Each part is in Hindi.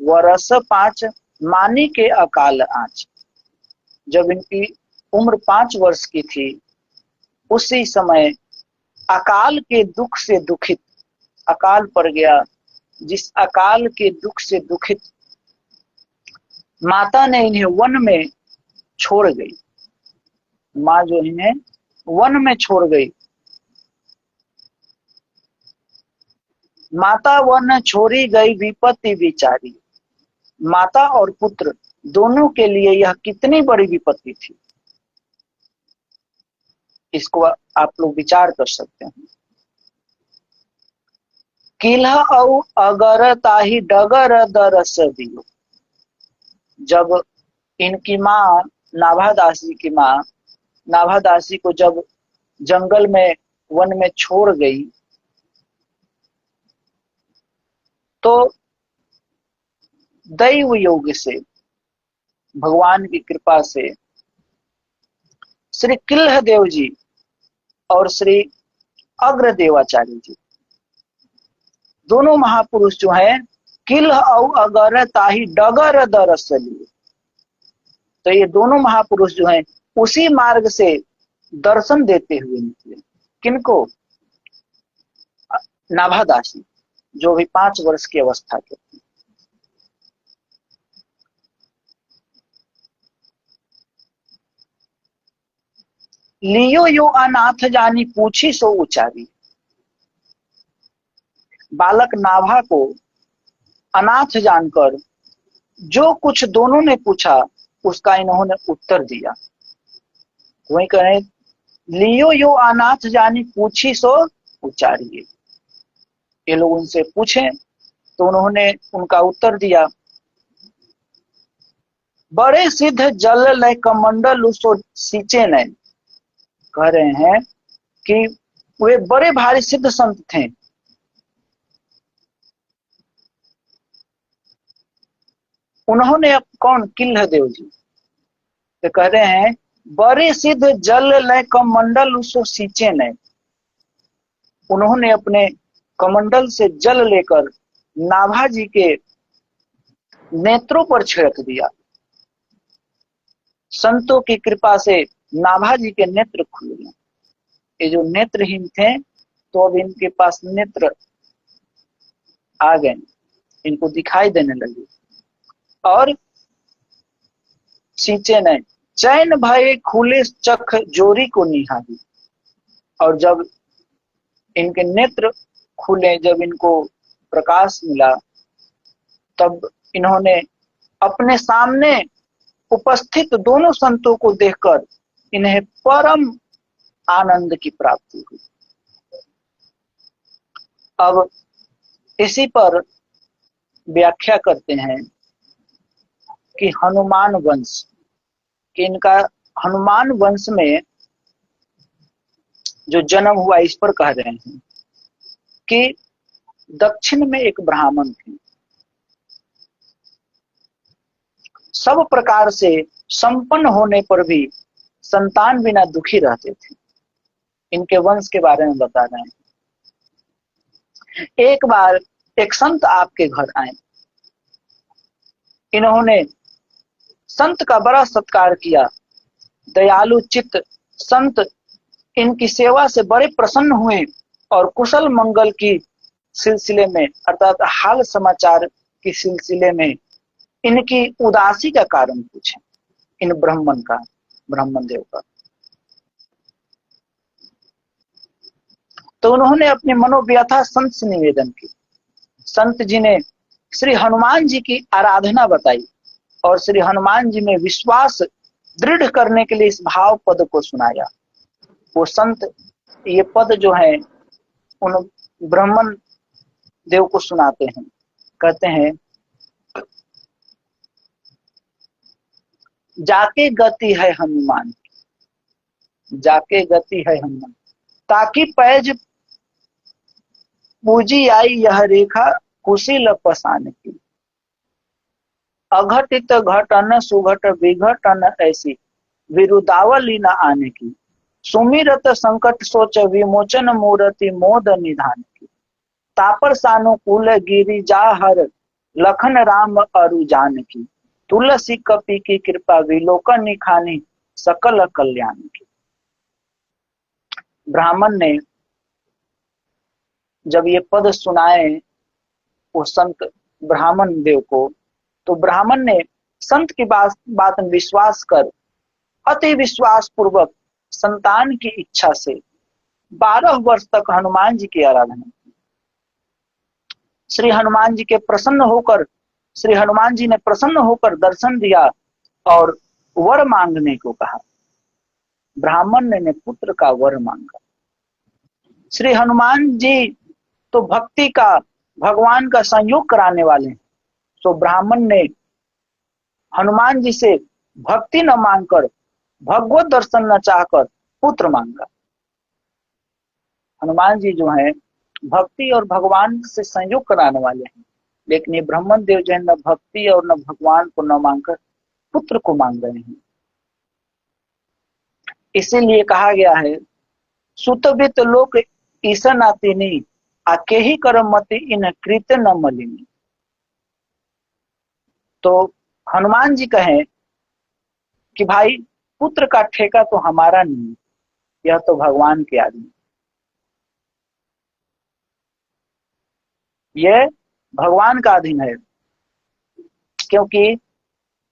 वर्ष 5 मानी के अकाल आँच। जब इनकी उम्र 5 वर्ष की थी उसी समय अकाल के दुख से दुखित, अकाल पड़ गया, जिस अकाल के दुख से दुखित माता ने इन्हें वन में छोड़ गई। माँ जो इन्हें वन में छोड़ गई। माता वन छोड़ी गई विपत्ति विचारी। माता और पुत्र दोनों के लिए यह कितनी बड़ी विपत्ति थी, इसको आप लोग विचार कर सकते हैं। किल्ह औ अगर ताही डगर दरस दियो। जब इनकी माँ नाभादासी की माँ नाभादासी को जब जंगल में वन में छोड़ गई तो दैव योग से, भगवान की कृपा से श्री किल्ह देव जी और श्री अग्रदेवाचार्य जी दोनों महापुरुष जो हैं, किल्ह औ अगर ताही डगर दरस लिए, तो ये दोनों महापुरुष जो हैं उसी मार्ग से दर्शन देते हुए निकले। किनको? नाभादासी, जो भी 5 वर्ष की अवस्था के थे। लियो यो अनाथ जानी पूछी सो उचारी। बालक नाभा को अनाथ जानकर जो कुछ दोनों ने पूछा उसका इन्होंने उत्तर दिया। वही कहे लियो यो अनाथ जानी पूछी सो उचारिए। ये लोग उनसे पूछे तो उन्होंने उनका उत्तर दिया। बड़े सिद्ध जल लय कमंडल उसो सींचे न। कह रहे हैं कि वे बड़े भारी सिद्ध संत थे। उन्होंने कौन? किल्ह देव जी। तो कह रहे हैं बड़े सिद्ध जल लय कमंडल उसो सींचे न। उन्होंने अपने कमंडल से जल लेकर नाभा जी के नेत्रों पर छिड़क दिया। संतों की कृपा से नाभा जी के नेत्र खुल गए। ये जो नेत्रहीन थे तो अब इनके पास नेत्र आ गए, इनको दिखाई देने लगे। और सींचे न चैन भय खुले चख जोरी को निहारी। और जब इनके नेत्र खुले, जब इनको प्रकाश मिला, तब इन्होंने अपने सामने उपस्थित दोनों संतों को देखकर इन्हें परम आनंद की प्राप्ति हुई। अब इसी पर व्याख्या करते हैं कि हनुमान वंश, कि इनका हनुमान वंश में जो जन्म हुआ, इस पर कह रहे हैं कि दक्षिण में एक ब्राह्मण थे, सब प्रकार से संपन्न होने पर भी संतान बिना दुखी रहते थे। इनके वंश के बारे में बता रहे हैं। एक बार एक संत आपके घर आए। इन्होंने संत का बड़ा सत्कार किया। दयालु चित्त संत इनकी सेवा से बड़े प्रसन्न हुए और कुशल मंगल की सिलसिले में, अर्थात हाल समाचार की सिलसिले में इनकी उदासी का कारण पूछे, इन ब्राह्मण देव का। तो उन्होंने अपनी मनोव्यथा संत से निवेदन की। संत जी ने श्री हनुमान जी की आराधना बताई और श्री हनुमान जी में विश्वास दृढ़ करने के लिए इस भाव पद को सुनाया। वो संत ये पद जो है उन ब्राह्मण देव को सुनाते हैं। कहते हैं जाके गति है हनुमान, जाके गति है हनुमान, ताकि पैज पूजी आई यह रेखा कुशील पसान की। अघटित घटन सुघट विघटन ऐसी विरुदावली न आने की। सुमिरत संकट सोच विमोचन मूर्ति मोद निधान की। तापर सानुकूल गिरिजा हर लखन राम अरु जानकी, तुलसी कपि की कृपा, विलोकन निखानी सकल कल्याण की। ब्राह्मण ने जब ये पद सुनाए वो संत ब्राह्मण देव को, तो ब्राह्मण ने संत की बात में विश्वास कर अति विश्वास पूर्वक संतान की इच्छा से 12 वर्ष तक हनुमान जी की आराधना की। श्री हनुमान जी ने प्रसन्न होकर दर्शन दिया और वर मांगने को कहा। ब्राह्मण ने पुत्र का वर मांगा। श्री हनुमान जी तो भक्ति का, भगवान का संयोग कराने वाले हैं, तो ब्राह्मण ने हनुमान जी से भक्ति न मांगकर, भगवत दर्शन न चाहकर पुत्र मांगा। हनुमान जी जो हैं भक्ति और भगवान से संयोग कराने वाले हैं, लेकिन ये ब्राह्मण देव जो है न भक्ति और न भगवान को न मांगकर पुत्र को मांग रहे हैं। इसीलिए कहा गया है, सुतवित लोक ईसन आतिनी, आके ही कर्म मति इन कृत न मलिनी। तो हनुमान जी कहें कि भाई पुत्र का ठेका तो हमारा नहीं, यह तो भगवान के आदमी, यह भगवान का अधीन है। क्योंकि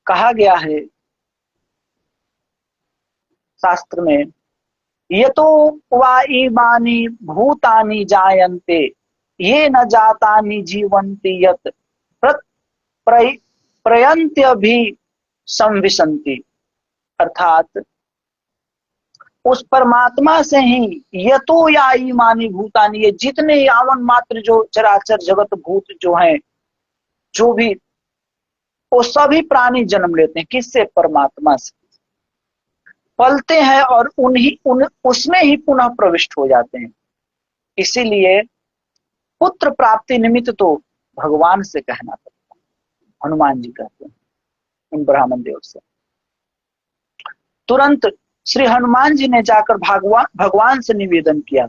कहा गया है शास्त्र में, ये तो वा इमानी भूतानि जायन्ते, ये न जातानि जीवन्ति, यत प्रयन्त्य भी संविशन्ति। अर्थात उस परमात्मा से ही ये तो या ईमानी भूतानि, ये जितने यावन मात्र जो चराचर जगत भूत जो हैं, जो भी, वो सभी प्राणी जन्म लेते हैं। किससे? परमात्मा से पलते हैं और उसमें ही पुनः प्रविष्ट हो जाते हैं। इसीलिए पुत्र प्राप्ति निमित्त तो भगवान से कहना पड़ता है। हनुमान जी कहते हैं उन ब्राह्मण देव से। तुरंत श्री हनुमान जी ने जाकर भगवान से निवेदन किया।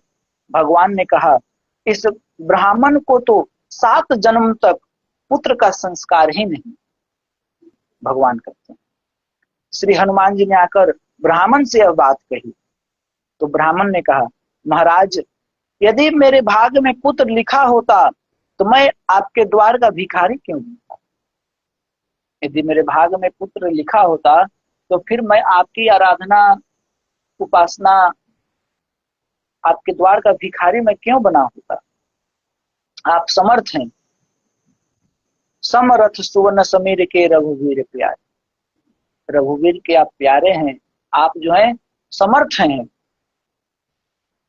भगवान ने कहा, इस ब्राह्मण को तो 7 जन्म तक पुत्र का संस्कार ही नहीं। भगवान कहते हैं। श्री हनुमान जी ने आकर ब्राह्मण से यह बात कही, तो ब्राह्मण ने कहा, महाराज, यदि मेरे भाग्य में पुत्र लिखा होता तो मैं आपके द्वार का भिखारी क्यों बनता? यदि मेरे भाग्य में पुत्र लिखा होता तो फिर मैं आपकी आराधना, उपासना, आपके द्वार का भिखारी मैं क्यों बना होता? आप समर्थ हैं, समरथ सुवर्ण समीर के रघुवीर प्यारे। रघुवीर के आप प्यारे हैं, आप जो हैं समर्थ हैं,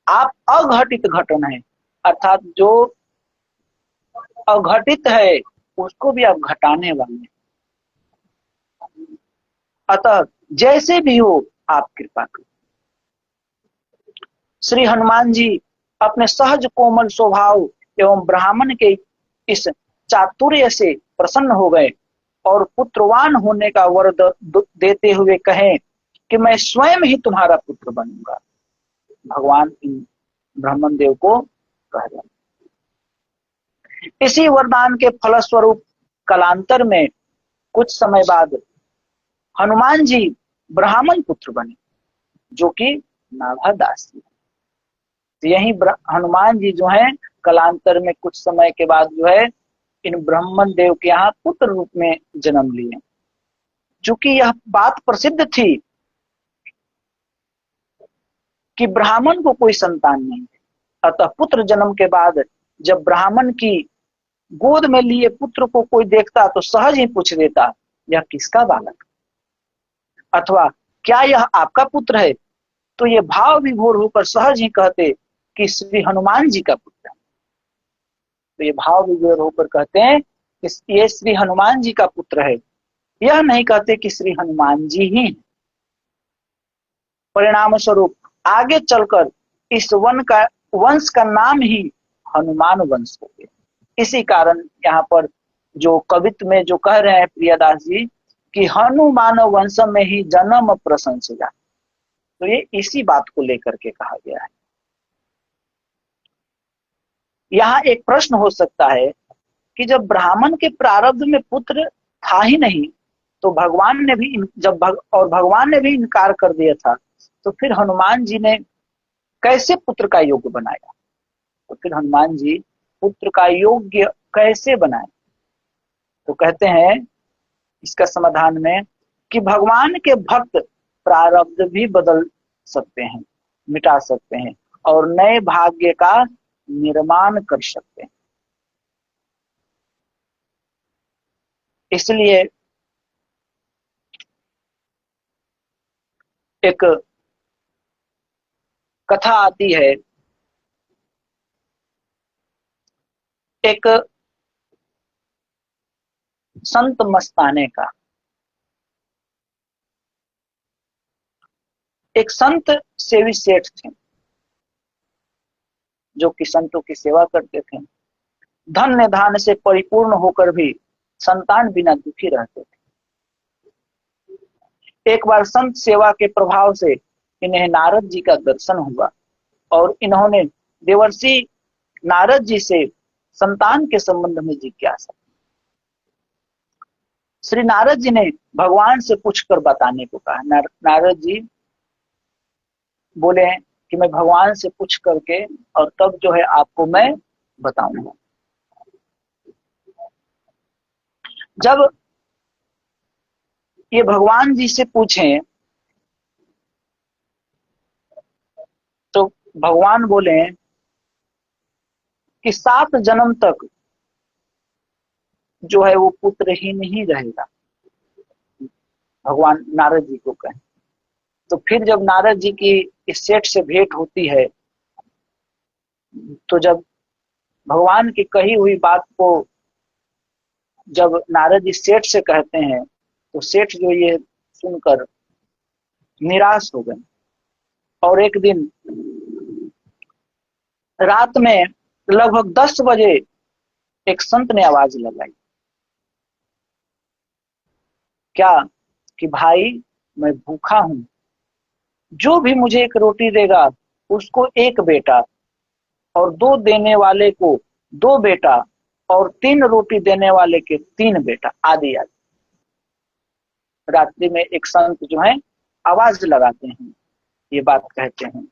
आप अघटित घटन है, अर्थात जो अघटित है उसको भी आप घटाने वाले हैं। अतः जैसे भी हो आप कृपा करें। श्री हनुमान जी अपने सहज कोमल स्वभाव एवं ब्राह्मण के इस चातुर्य से प्रसन्न हो गए और पुत्रवान होने का वर देते हुए कहें कि मैं स्वयं ही तुम्हारा पुत्र बनूंगा। भगवान इन ब्राह्मण देव को कह रहे। इसी वरदान के फलस्वरूप कालांतर में कुछ समय बाद हनुमान जी ब्राह्मण पुत्र बने, जो कि नाभादास जी। यही हनुमान जी जो हैं कालांतर में कुछ समय के बाद जो है इन ब्राह्मण देव के यहाँ पुत्र रूप में जन्म लिए। चूंकि यह बात प्रसिद्ध थी कि ब्राह्मण को कोई संतान नहीं, अतः पुत्र जन्म के बाद जब ब्राह्मण की गोद में लिए पुत्र को कोई देखता तो सहज ही पूछ देता, यह किसका बालक, अथवा क्या यह आपका पुत्र है? तो ये भाव विभोर होकर सहज ही कहते कि श्री हनुमान जी का पुत्र है। तो ये भाव विभोर होकर कहते हैं कि ये श्री हनुमान जी का पुत्र है, यह नहीं कहते कि श्री हनुमान जी ही हैं। परिणाम स्वरूप आगे चलकर इस वंश का नाम ही हनुमान वंश हो गया। इसी कारण यहाँ पर जो कवित्व में जो कह रहे हैं प्रियदास जी कि हनुमान वंश में ही जन्म प्रशंसा, तो ये इसी बात को लेकर के कहा गया है। यहाँ एक प्रश्न हो सकता है कि जब ब्राह्मण के प्रारब्ध में पुत्र था ही नहीं, तो भगवान ने भी भगवान ने भी इनकार कर दिया था, तो फिर हनुमान जी ने कैसे पुत्र का योग्य बनाया? तो फिर हनुमान जी पुत्र का योग्य कैसे बनाए? तो कहते हैं इसका समाधान में कि भगवान के भक्त प्रारब्ध भी बदल सकते हैं, मिटा सकते हैं और नए भाग्य का निर्माण कर सकते हैं। इसलिए एक कथा आती है, एक संत मस्ताने का। एक संत सेवी सेठ थे जो कि संतों की सेवा करते थे। धन्य धान से परिपूर्ण होकर भी संतान बिना दुखी रहते थे। एक बार संत सेवा के प्रभाव से इन्हें नारद जी का दर्शन हुआ और इन्होंने देवर्षि नारद जी से संतान के संबंध में जिज्ञासा। श्री नारद जी ने भगवान से पूछकर बताने को कहा। नारद जी बोले कि मैं भगवान से पूछ करके और तब जो है आपको मैं बताऊंगा। जब ये भगवान जी से पूछें तो भगवान बोले कि 7 जन्म तक जो है वो पुत्रहीन ही रहेगा। भगवान नारद जी को कहें तो फिर जब नारद जी की इस सेठ से भेंट होती है, तो जब भगवान की कही हुई बात को जब नारद जी सेठ से कहते हैं, तो सेठ जो ये सुनकर निराश हो गए। और एक दिन रात में लगभग 10 बजे एक संत ने आवाज लगाई, क्या? कि भाई मैं भूखा हूं, जो भी मुझे एक रोटी देगा उसको एक बेटा, और 2 देने वाले को 2 बेटा, और 3 रोटी देने वाले के 3 बेटा, आदि आदि। रात्रि में एक संत जो है आवाज लगाते हैं, ये बात कहते हैं।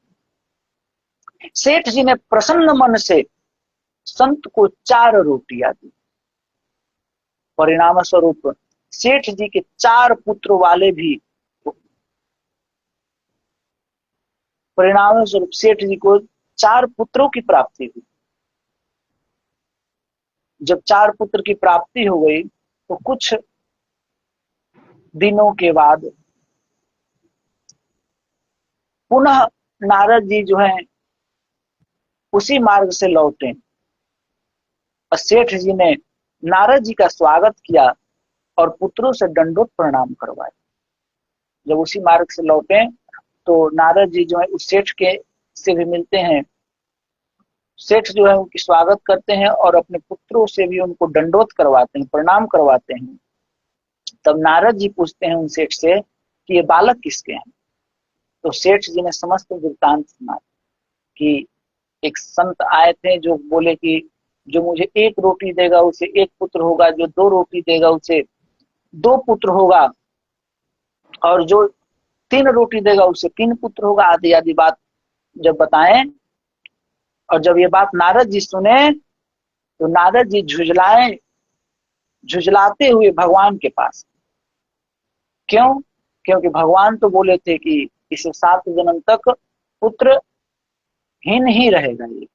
सेठ जी ने प्रसन्न मन से संत को 4 रोटियां दी। परिणाम स्वरूप सेठ जी के 4 पुत्र वाले भी, परिणाम स्वरूप सेठ जी को 4 पुत्रों की प्राप्ति हुई। जब 4 पुत्र की प्राप्ति हो गई तो कुछ दिनों के बाद पुनः नारद जी जो है उसी मार्ग से लौटे और सेठ जी ने नारद जी का स्वागत किया और पुत्रों से दंडोत प्रणाम करवाए। जब उसी मार्ग से लौटे तो नारद जी जो है उस सेठ के से भी मिलते हैं। सेठ जो है उनकी स्वागत करते हैं और अपने पुत्रों से भी उनको दंडोत करवाते हैं, प्रणाम करवाते हैं। तब नारद जी पूछते हैं उन सेठ से कि ये बालक किसके हैं? तो सेठ जी ने समस्त वृत्तांत सुना कि एक संत आए थे जो बोले कि जो मुझे 1 रोटी देगा उसे 1 पुत्र होगा, जो 2 रोटी देगा उसे 2 पुत्र होगा, और जो 3 रोटी देगा उसे 3 पुत्र होगा, आदि आदि बात जब बताएं। और जब ये बात नारद जी सुने तो नारद जी झुझलाते हुए भगवान के पास। क्यों? क्योंकि भगवान तो बोले थे कि इसे 7 जन्म तक पुत्र हीन ही रहेगा ये।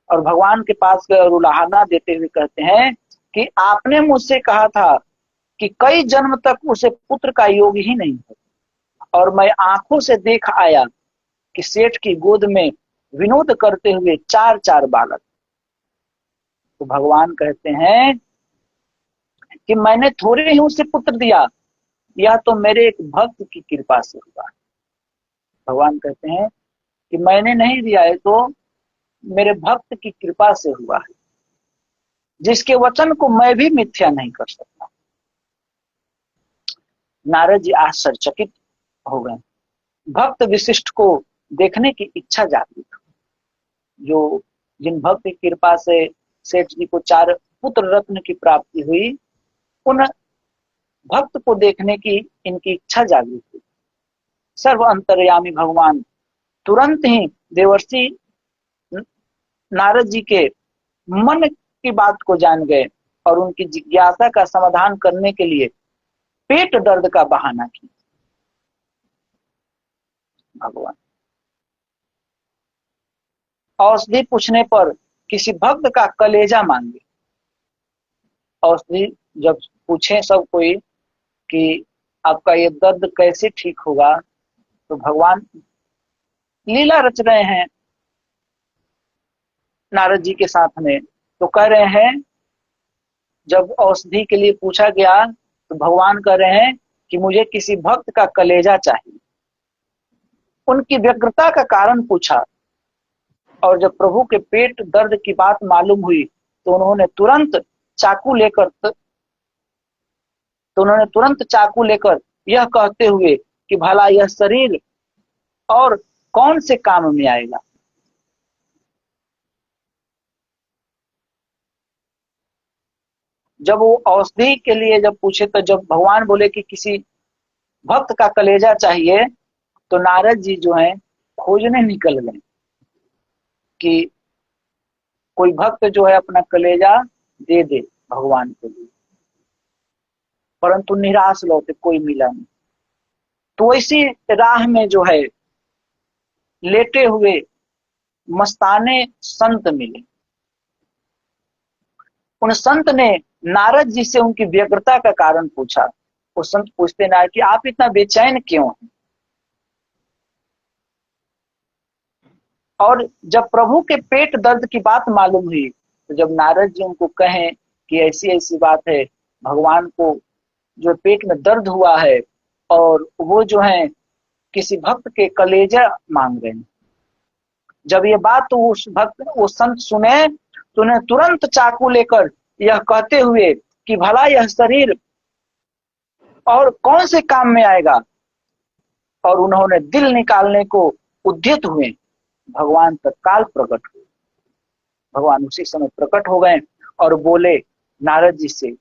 और भगवान के पास गए और उलाहना देते हुए कहते हैं कि आपने मुझसे कहा था कि कई जन्म तक उसे पुत्र का योग ही नहीं है, और मैं आंखों से देख आया कि सेठ की गोद में विनोद करते हुए 4 बालक। तो भगवान कहते हैं कि मैंने थोड़े ही उसे पुत्र दिया, यह तो मेरे एक भक्त की कृपा से हुआ। भगवान कहते हैं कि मैंने नहीं दिया है, तो मेरे भक्त की कृपा से हुआ है, जिसके वचन को मैं भी मिथ्या नहीं कर सकता। नारद जी आश्चर्यचकित हो गए। भक्त विशिष्ट को देखने की इच्छा जागृत, जो जिन भक्त की कृपा से सेठ जी को 4 पुत्र रत्न की प्राप्ति हुई, उन भक्त को देखने की इनकी इच्छा जागृत हुई। सर्व अंतर्यामी भगवान तुरंत ही देवर्षि नारद जी के मन की बात को जान गए और उनकी जिज्ञासा का समाधान करने के लिए पेट दर्द का बहाना किया। भगवान औषधि पूछने पर किसी भक्त का कलेजा मांगे। औषधि जब पूछे सब कोई कि आपका ये दर्द कैसे ठीक होगा, तो भगवान लीला रच रहे हैं नारद जी के साथ में। तो कह रहे हैं, जब औषधि के लिए पूछा गया तो भगवान कह रहे हैं कि मुझे किसी भक्त का कलेजा चाहिए। उनकी व्यग्रता का कारण पूछा और जब प्रभु के पेट दर्द की बात मालूम हुई तो उन्होंने तुरंत चाकू लेकर यह कहते हुए कि भला यह शरीर और कौन से काम में आएगा। जब वो औषधि के लिए जब पूछे तो जब भगवान बोले कि किसी भक्त का कलेजा चाहिए, तो नारद जी जो हैं खोजने निकल गए कि कोई भक्त जो है अपना कलेजा दे दे भगवान के लिए, परंतु निराश लौटे, कोई मिला नहीं। तो इसी राह में जो है लेटे हुए मस्ताने संत मिले। उन संत ने नारद जी से उनकी व्यग्रता का कारण पूछा। वो संत पूछते ना कि आप इतना बेचैन क्यों हैं। और जब प्रभु के पेट दर्द की बात मालूम हुई तो जब नारद जी उनको कहें कि ऐसी ऐसी बात है, भगवान को जो पेट में दर्द हुआ है और वो जो है किसी भक्त के कलेजा मांग रहे हैं। जब ये बात तो वो संत सुने तो उन्हें तुरंत चाकू लेकर यह कहते हुए कि भला यह शरीर और कौन से काम में आएगा, और उन्होंने दिल निकालने को उद्यत हुए। भगवान तत्काल प्रकट हुए। भगवान उसी समय प्रकट हो गए और बोले नारद जी से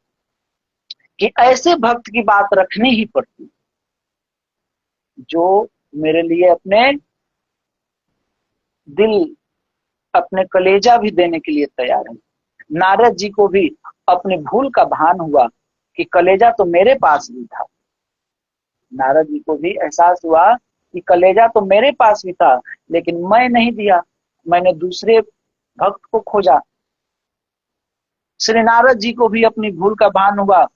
कि ऐसे भक्त की बात रखनी ही पड़ती जो मेरे लिए अपने दिल, अपने कलेजा भी देने के लिए तैयार है। नारद जी को भी अपनी भूल का भान हुआ कि कलेजा तो मेरे पास भी था। नारद जी को भी एहसास हुआ कि कलेजा तो मेरे पास भी था, लेकिन मैं नहीं दिया, मैंने दूसरे भक्त को खोजा। श्री नारद जी को भी अपनी भूल का भान हुआ।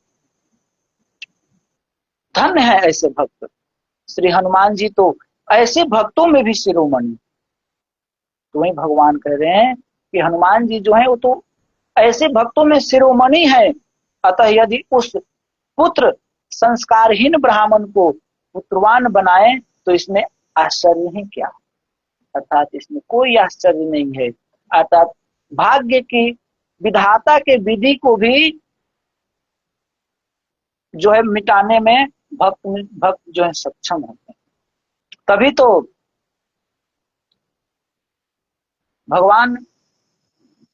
धन्य है ऐसे भक्त। श्री हनुमान जी तो ऐसे भक्तों में भी शिरोमणि। तो वही भगवान कह रहे हैं कि हनुमान जी जो है वो तो ऐसे भक्तों में शिरोमणि है। अतः यदि उस पुत्र संस्कारहीन ब्राह्मण को पुत्रवान बनाए तो इसमें आश्चर्य ही क्या, अर्थात इसमें कोई आश्चर्य नहीं है। अर्थात भाग्य की विधाता के विधि को भी जो है मिटाने में भक्त जो है सक्षम होते हैं। तभी तो भगवान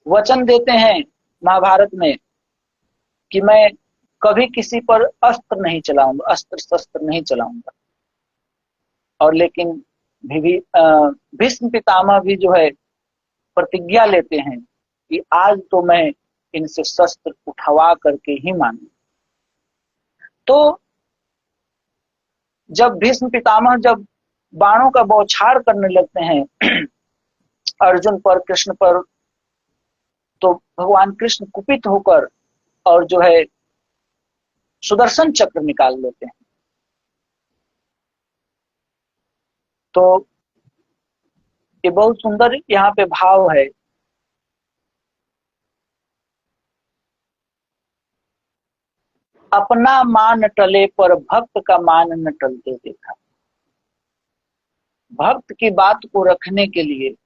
वचन देते हैं महाभारत में कि मैं कभी किसी पर अस्त्र नहीं चलाऊंगा, अस्त्र शस्त्र नहीं चलाऊंगा। और लेकिन भीष्म पितामह भी जो है प्रतिज्ञा लेते हैं कि आज तो मैं इनसे शस्त्र उठवा करके ही मानू। तो जब भीष्म पितामह जब बाणों का बौछार करने लगते हैं अर्जुन पर, कृष्ण पर, तो भगवान कृष्ण कुपित होकर और जो है सुदर्शन चक्र निकाल लेते हैं। तो ये बहुत सुंदर यहाँ पे भाव है। अपना मान टले पर भक्त का मान न टलते देखा। भक्त की बात को रखने के लिए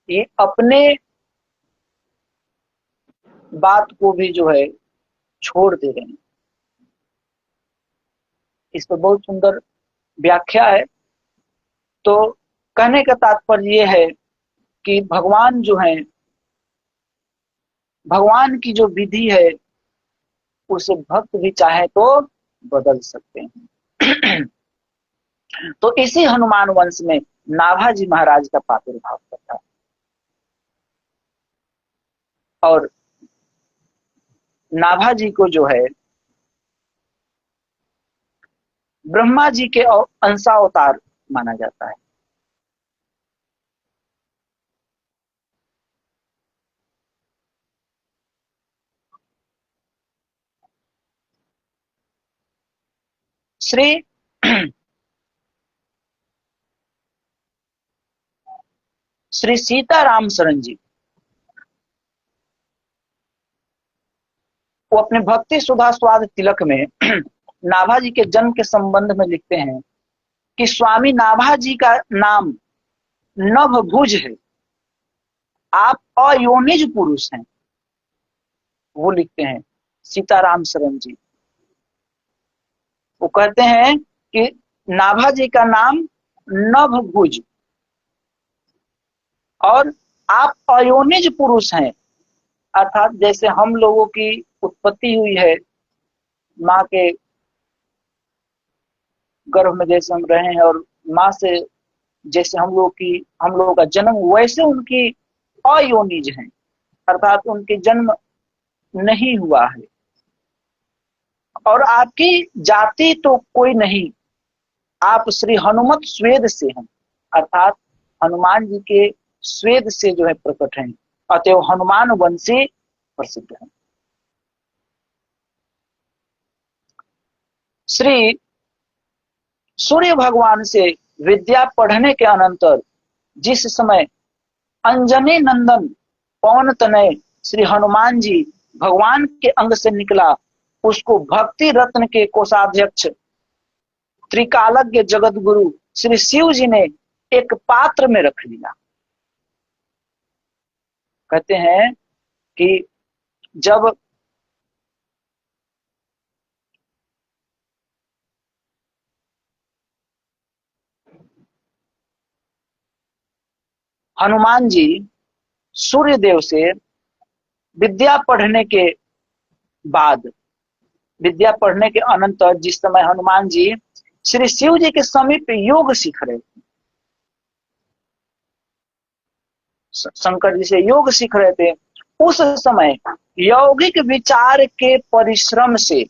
ये अपने बात को भी जो है छोड़ दे रहे हैं। इस पर बहुत सुंदर व्याख्या है। तो कहने का तात्पर्य ये है कि भगवान जो है भगवान की जो विधि है उसे भक्त भी चाहे तो बदल सकते हैं। तो इसी हनुमान वंश में नाभाजी महाराज का प्रादुर्भाव था। और नाभाजी को जो है ब्रह्मा जी के अंशावतार माना जाता है। श्री श्री सीताराम शरण जी वो अपने भक्ति सुधा स्वाद तिलक में नाभाजी के जन्म के संबंध में लिखते हैं कि स्वामी नाभाजी का नाम नभभुज है, आप अयोनिज पुरुष हैं। वो लिखते हैं सीताराम शरण जी। वो कहते हैं कि नाभाजी का नाम नभभुज और आप अयोनिज पुरुष हैं, अर्थात जैसे हम लोगों की उत्पत्ति हुई है माँ के गर्भ में, जैसे हम रहे हैं और माँ से जैसे हम लोगों का जन्म, वैसे उनकी अयोनिज हैं, अर्थात उनके जन्म नहीं हुआ है। और आपकी जाति तो कोई नहीं, आप श्री हनुमत स्वेद से हैं, अर्थात हनुमान जी के स्वेद से जो है प्रकट हैं, अतएव हनुमान वंशी प्रसिद्ध है। श्री सूर्य भगवान से विद्या पढ़ने के अनंतर जिस समय अंजनी नंदन पवन तनय श्री हनुमान जी भगवान के अंग से निकला, उसको भक्ति रत्न के कोषाध्यक्ष त्रिकालज्ञ जगत गुरु श्री शिव जी ने एक पात्र में रख लिया। कहते हैं कि जब हनुमान जी सूर्य देव से विद्या पढ़ने के बाद, विद्या पढ़ने के अनंतर जिस समय हनुमान जी श्री शिव जी के समीप योग सीख रहे थे, शंकर जी से योग सीख रहे थे, उस समय यौगिक विचार के परिश्रम से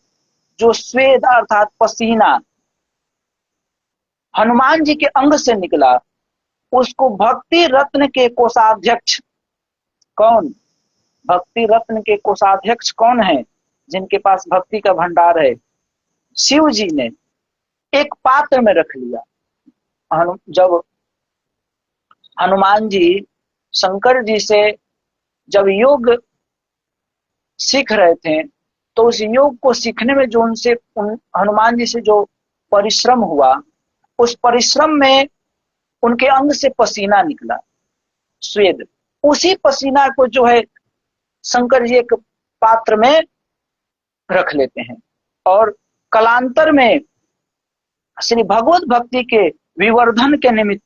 जो स्वेद अर्थात पसीना हनुमान जी के अंग से निकला, उसको भक्ति रत्न के कोषाध्यक्ष, कौन भक्ति रत्न के कोषाध्यक्ष कौन है, जिनके पास भक्ति का भंडार है, शिव जी ने एक पात्र में रख लिया। जब हनुमान जी शंकर जी से जब योग सीख रहे थे, तो उस योग को सीखने में जो उनसे हनुमान जी से जो परिश्रम हुआ, उस परिश्रम में उनके अंग से पसीना निकला, स्वेद। उसी पसीना को जो है शंकर जी एक पात्र में रख लेते हैं और कालांतर में श्री भगवत भक्ति के विवर्धन के निमित्त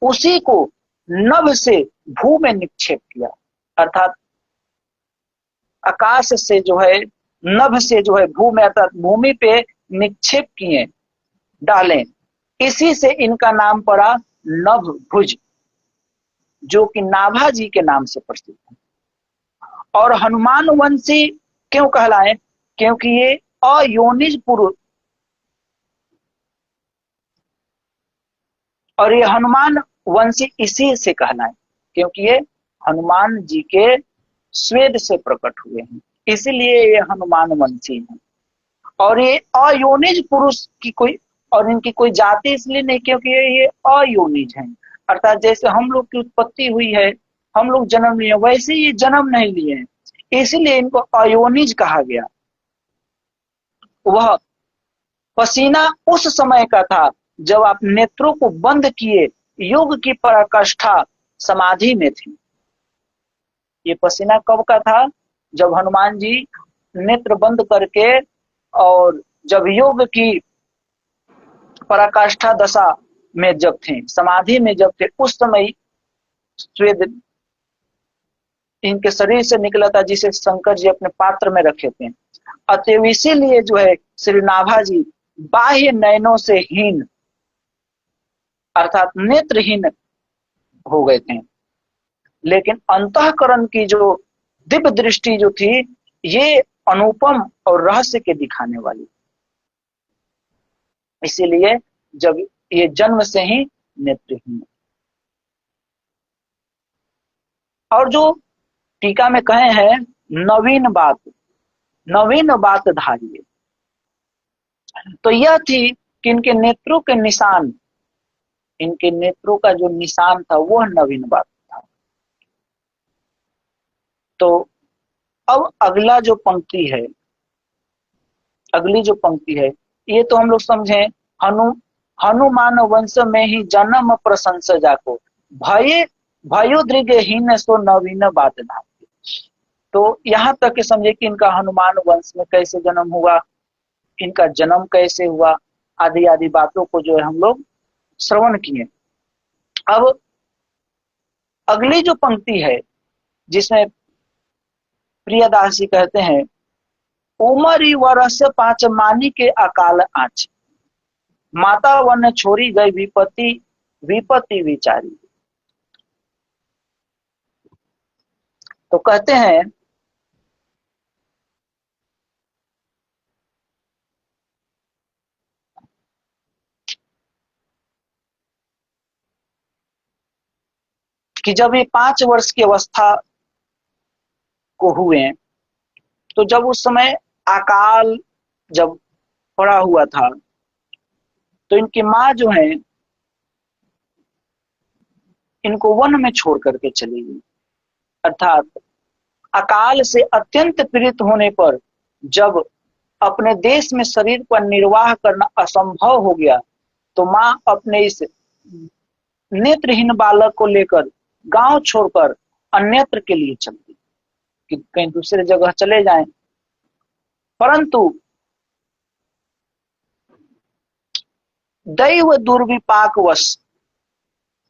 उसी को नभ से भू में निक्षेप किया, अर्थात आकाश से जो है नभ से जो है भू में अर्थात भूमि पे निक्षेप किए, डालें। इसी से इनका नाम पड़ा नभभुज, जो कि नाभाजी के नाम से प्रसिद्ध है। और हनुमान वंशी क्यों कहलाए? क्योंकि ये अयोनिज पुरुष, और ये हनुमान वंशी इसी से कहलाए क्योंकि ये हनुमान जी के स्वेद से प्रकट हुए हैं, इसीलिए ये हनुमान वंशी हैं। और ये अयोनिज पुरुष की कोई, और इनकी कोई जाति इसलिए नहीं क्योंकि ये अयोनिज हैं, अर्थात जैसे हम लोग की उत्पत्ति हुई है, हम लोग जन्म लिए, वैसे ये जन्म नहीं लिए हैं, इसीलिए इनको अयोनिज कहा गया। वह पसीना उस समय का था जब आप नेत्रों को बंद किए योग की पराकाष्ठा समाधि में थी। ये पसीना कब का था? जब हनुमान जी नेत्र बंद करके और जब योग की पराकाष्ठा दशा में जब थे, समाधि में जब थे, उस समय स्वेद इनके शरीर से निकला था, जिसे शंकर जी अपने पात्र में रखे थे। अतएव इसीलिए जो है श्री नाभा जी बाह्य नयनों से हीन अर्थात नेत्रहीन हो गए थे, लेकिन अंतःकरण की जो दिव्य दृष्टि जो थी ये अनुपम और रहस्य के दिखाने वाली, इसीलिए जब ये जन्म से ही नेत्रहीन। और जो टीका में कहे हैं नवीन बात धारिये, तो यह थी कि इनके नेत्रों के निशान, इनके नेत्रों का जो निशान था वह नवीन बात था। तो अब अगला जो पंक्ति है, अगली जो पंक्ति है ये तो हम लोग समझे, हनुमान वंश में ही जन्म प्रशंस जाको भय भयो दृगहीन सो नवीन बात धारिये। तो यहाँ तक के समझे कि इनका हनुमान वंश में कैसे जन्म हुआ, इनका जन्म कैसे हुआ, आदि आदि बातों को जो है हम लोग श्रवण किए। अब अगली जो पंक्ति है जिसमें प्रियदास जी कहते हैं, उमरी वर्ष 5 मानी के अकाल आँच, माता वन छोड़ी गई विपत्ति विचारी। तो कहते हैं कि जब ये 5 वर्ष की अवस्था को हुए, तो जब उस समय अकाल जब पड़ा हुआ था, तो इनकी माँ जो है इनको वन में छोड़ करके चली गई। अर्थात अकाल से अत्यंत पीड़ित होने पर जब अपने देश में शरीर पर निर्वाह करना असंभव हो गया, तो माँ अपने इस नेत्रहीन बालक को लेकर गांव छोड़कर अन्यत्र के लिए चल गई कि कहीं दूसरे जगह चले जाएं। परंतु दैव दुर्विपाकवश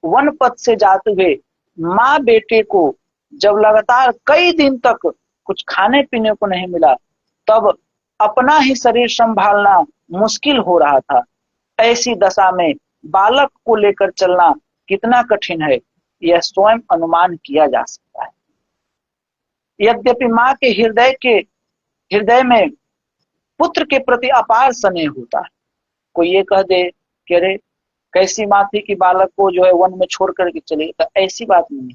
वन पथ से जाते हुए माँ बेटे को जब लगातार कई दिन तक कुछ खाने पीने को नहीं मिला, तब अपना ही शरीर संभालना मुश्किल हो रहा था। ऐसी दशा में बालक को लेकर चलना कितना कठिन है, यह स्वयं अनुमान किया जा सकता है। यद्यपि माँ के हृदय में पुत्र के प्रति अपार स्नेह होता है। कोई ये कह दे कि अरे कैसी माँ थी कि बालक को जो है वन में छोड़ करके चली, तो ऐसी बात नहीं।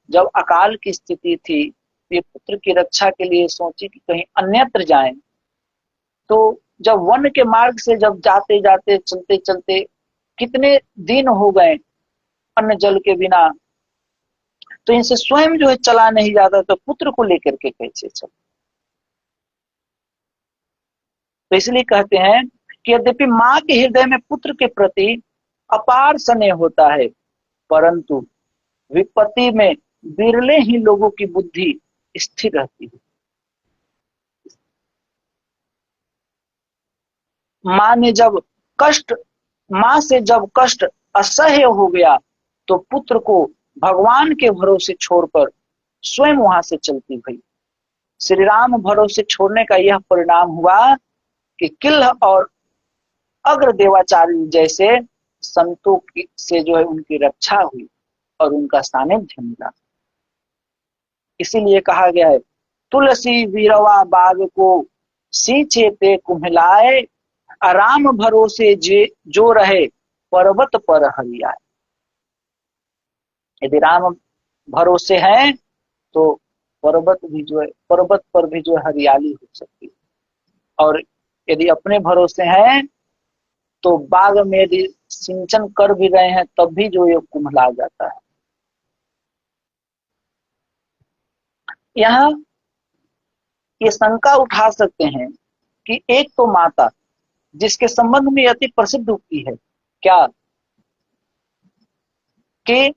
जब अकाल की स्थिति थी, ये पुत्र की रक्षा के लिए सोची कि कहीं अन्यत्र जाएं। तो जब वन के मार्ग से जब जाते जाते चलते चलते कितने दिन हो गए अन्न जल के बिना, तो इनसे स्वयं जो है चला नहीं जाता, तो पुत्र को लेकर के कैसे चल। तो इसलिए कहते हैं कि यद्यपि माँ के हृदय में पुत्र के प्रति अपार स्नेह होता है, परंतु विपत्ति में विरले ही लोगों की बुद्धि स्थिर रहती है। माँ से जब कष्ट असह्य हो गया, तो पुत्र को भगवान के भरोसे छोड़कर स्वयं वहां से चलती गई। श्री राम भरोसे छोड़ने का यह परिणाम हुआ कि किल्ह और अग्र देवाचार्य जैसे संतों से जो है उनकी रक्षा हुई और उनका सानिध्य मिला। इसीलिए कहा गया है, तुलसी वीरवा बाग को सींचे ते कुम्हिलाए, आराम भरोसे जो रहे पर्वत पर हरियाए। यदि राम भरोसे हैं तो पर्वत पर भी जो है हरियाली हो सकती है, और यदि अपने भरोसे हैं तो बाग में यदि सिंचन कर भी रहे हैं तब भी जो ये कुम्हला जाता है। यहाँ ये शंका उठा सकते हैं कि एक तो माता जिसके संबंध में अति प्रसिद्ध उक्ति है क्या कि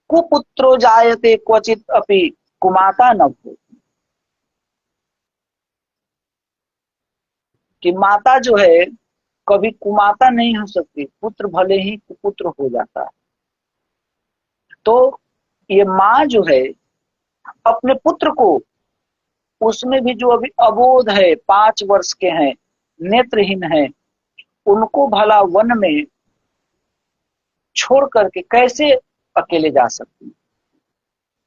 कुपुत्रो जायते क्वचित अपि कुमाता न भूत्, कि माता जो है कभी कुमाता नहीं हो सकती, पुत्र भले ही कुपुत्र हो जाता है। तो ये माँ जो है अपने पुत्र को, उसमें भी जो अभी अबोध है, 5 वर्ष के हैं, नेत्रहीन है, उनको भला वन में छोड़ करके कैसे अकेले जा सकती है?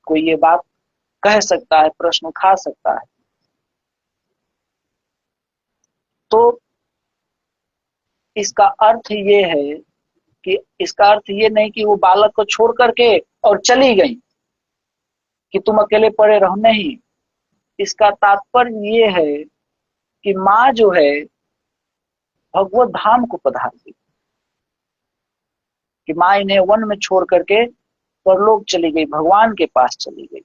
कोई ये बात कह सकता है, प्रश्न उठा सकता है? तो इसका अर्थ ये है कि इसका अर्थ ये नहीं कि वो बालक को छोड़ करके और चली गई कि तुम अकेले पड़े रहो, नहीं। इसका तात्पर्य ये है कि माँ जो है भगवत धाम को पधार गई, कि माँ इन्हें वन में छोड़ करके परलोक चली गई, भगवान के पास चली गई।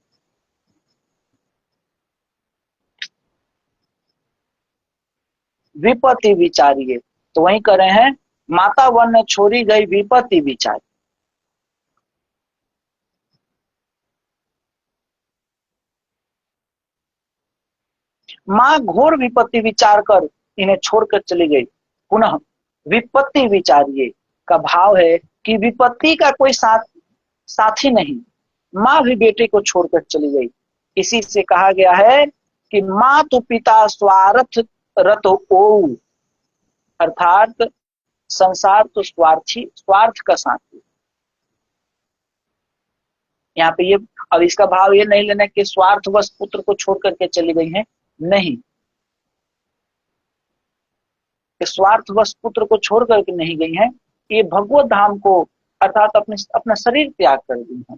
विपत्ति विचारिए, तो वही कर रहे हैं, माता वन में छोड़ी गई विपत्ति विचारी। माँ घोर विपत्ति विचार कर इन्हें छोड़कर चली गई। पुनः विपत्ति विचारिए का भाव है कि विपत्ति का कोई साथी नहीं, माँ भी बेटे को छोड़कर चली गई। इसी से कहा गया है कि माँ तो पिता स्वार्थ रत ओ, अर्थात संसार तो स्वार्थ का साथी। यहाँ पे ये, अब इसका भाव ये नहीं लेना कि स्वार्थवश पुत्र को छोड़ करके चली गई है, नहीं, स्वार्थवश पुत्र को छोड़ करके नहीं गई है, ये भगवत धाम को अर्थात अपना शरीर त्याग कर दी है।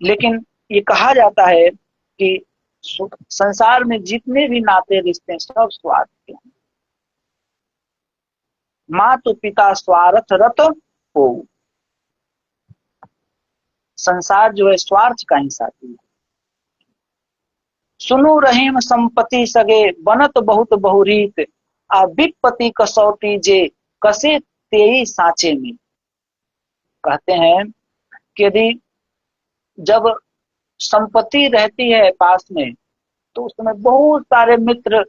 लेकिन ये कहा जाता है कि संसार में जितने भी नाते रिश्ते सब स्वार्थ के हैं। माँ तो पिता स्वार्थ रत हो, संसार जो है स्वार्थ का ही साथी है। सुनु रहीम संपत्ति सगे बनत बहुत बहुरीत, आ विपत्ति कसौटी जे कसे तेई साचे में। कहते हैं कि यदि जब संपत्ति रहती है पास में तो उसमें बहुत सारे मित्र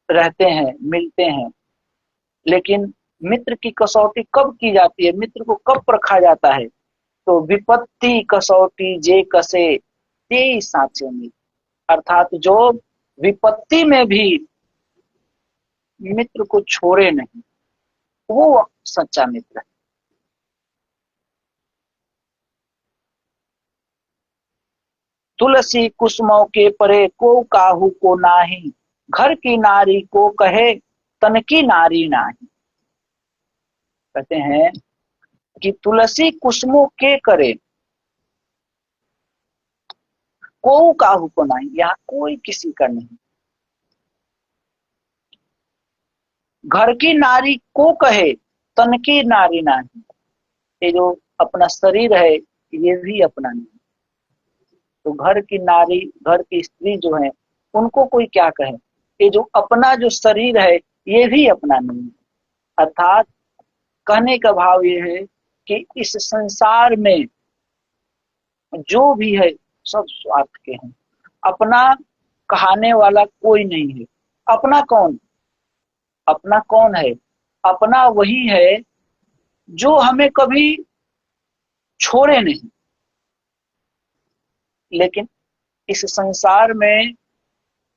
रहते हैं, मिलते हैं, लेकिन मित्र की कसौटी कब की जाती है, मित्र को कब परखा जाता है? तो विपत्ति कसौटी जे कसे ते साचे में, अर्थात जो विपत्ति में भी मित्र को छोड़े नहीं, वो सच्चा मित्र है। तुलसी कुसुमों के परे को काहू को नाही, घर की नारी को कहे तन की नारी नाही। कहते हैं कि तुलसी कुसुमों के करे को काहू को नाही, यहाँ कोई किसी का नहीं। घर की नारी को कहे तन की नारी नाही, ये जो अपना शरीर है ये भी अपना नहीं। तो घर की नारी, घर की स्त्री जो है उनको कोई क्या कहे, ये जो अपना जो शरीर है ये भी अपना नहीं। अर्थात कहने का भाव ये है कि इस संसार में जो भी है सब स्वार्थ के हैं, अपना कहाने वाला कोई नहीं है। अपना कौन, अपना कौन है? अपना वही है जो हमें कभी छोड़े नहीं। लेकिन इस संसार में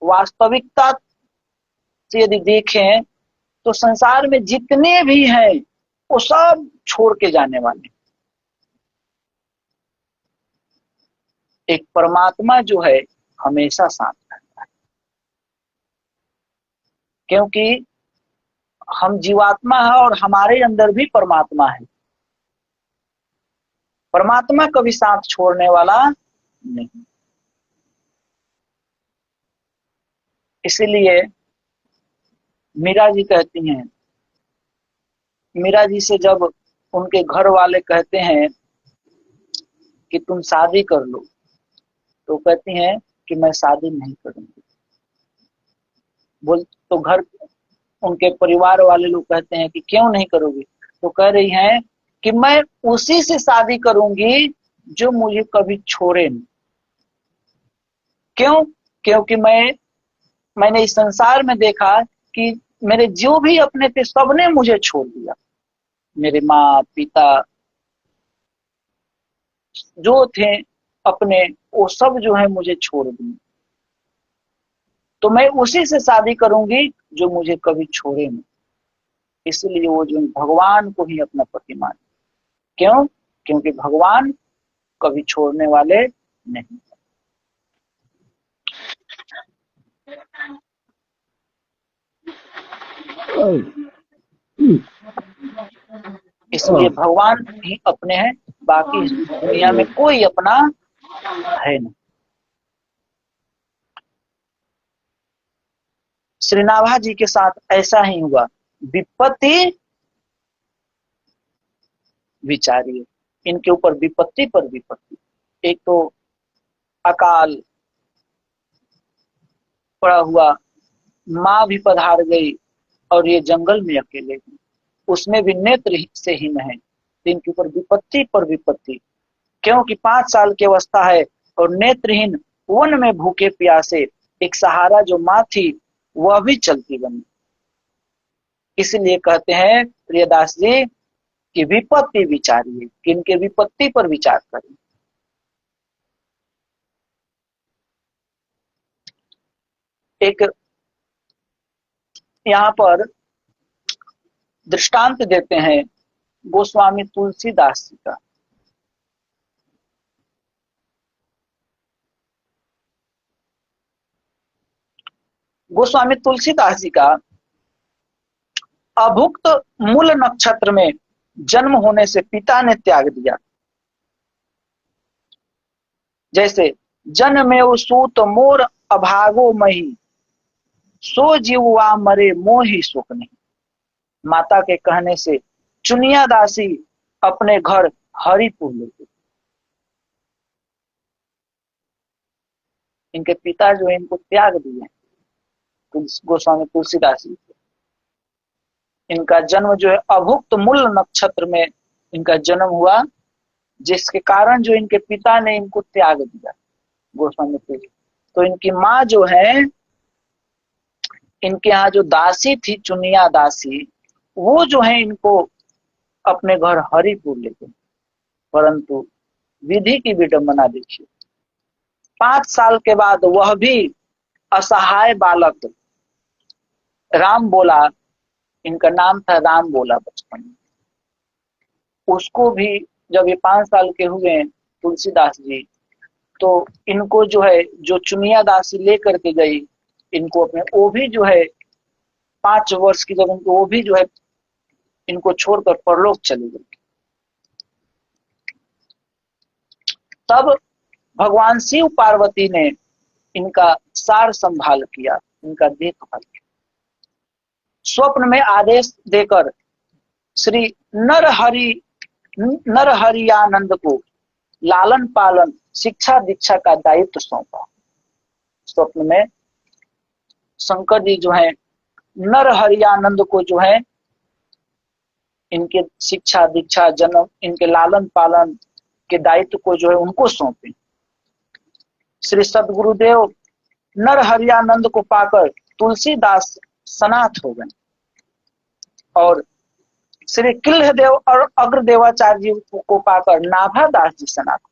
वास्तविकता से यदि देखें तो संसार में जितने भी हैं वो सब छोड़ के जाने वाले। एक परमात्मा जो है हमेशा साथ रहता है, क्योंकि हम जीवात्मा है और हमारे अंदर भी परमात्मा है। परमात्मा कभी साथ छोड़ने वाला नहीं। इसीलिए मीरा जी कहती हैं, मीरा जी से जब उनके घर वाले कहते हैं कि तुम शादी कर लो, तो कहती हैं कि मैं शादी नहीं करूंगी। बोल तो घर उनके परिवार वाले लोग कहते हैं कि क्यों नहीं करोगी? तो कह रही हैं कि मैं उसी से शादी करूंगी जो मुझे कभी छोड़े नहीं। क्यों? क्योंकि मैंने इस संसार में देखा कि मेरे जो भी अपने थे सबने मुझे छोड़ दिया। मेरे माँ पिता, जो थे अपने, वो सब जो है मुझे छोड़ दिए, तो मैं उसी से शादी करूंगी जो मुझे कभी छोड़े नहीं। इसलिए वो जो भगवान को ही अपना पति माने। क्यों? क्योंकि भगवान कभी छोड़ने वाले नहीं। इसलिए भगवान ही अपने हैं, बाकी इस दुनिया में कोई अपना है नहीं। श्री नाभा जी के साथ ऐसा ही हुआ। विपत्ति विचारिए, इनके ऊपर विपत्ति पर विपत्ति। एक तो अकाल पड़ा हुआ, माँ भी पधार गई और ये जंगल में अकेले हैं, उसमें भी नेत्र से हीन है, तो इनके ऊपर विपत्ति पर विपत्ति। क्योंकि 5 साल की अवस्था है और नेत्रहीन वन में भूखे प्यासे, एक सहारा जो माँ थी वह भी चलती बनी। इसलिए कहते हैं प्रियदास जी कि विपत्ति विचारिए, किनके विपत्ति पर विचार करें। एक यहाँ पर दृष्टांत देते हैं गोस्वामी तुलसीदास जी का। गोस्वामी तुलसीदास जी का अभुक्त मूल नक्षत्र में जन्म होने से पिता ने त्याग दिया। जैसे जन्मे सूत मोर अभागो मही, सो जीवा मरे मोहि सुख नहीं। माता के कहने से चुनिया दासी अपने घर हरिपुर ले गई। इनके पिता जो है इनको त्याग दिए गोस्वामी तुलसीदास जी। इनका जन्म जो है अभुक्त मूल नक्षत्र में इनका जन्म हुआ, जिसके कारण जो इनके पिता ने इनको त्याग दिया गोस्वामी तुलसी। तो इनकी माँ जो है, इनके यहाँ जो दासी थी चुनिया दासी, वो जो है इनको अपने घर हरिपुर ले गई। परंतु विधि की विडंबना देखिए, 5 साल के बाद वह भी असहाय बालक राम बोला, इनका नाम था राम बोला बचपन में, उसको भी जब ये 5 साल के हुए तुलसीदास जी, तो इनको जो है जो चुनिया दासी लेकर के गई इनको अपने, वो भी जो है 5 वर्ष की जब इनको, वो भी जो है इनको छोड़कर परलोक चली गई। तब भगवान शिव पार्वती ने इनका सार संभाल किया, इनका देखभाल किया। स्वप्न में आदेश देकर श्री नरहरियानंद को लालन पालन शिक्षा दीक्षा का दायित्व सौंपा। स्वप्न में शंकर जी जो है नरहरियानंद को जो है इनके शिक्षा दीक्षा जन्म, इनके लालन पालन के दायित्व को जो है उनको सौंपे। श्री सदगुरुदेव नरहरियानंद को पाकर तुलसीदास सनाथ हो गए और श्री किल्हदेव और अग्रदेवाचार्य जी को पाकर नाभादास जी सनाथ हो।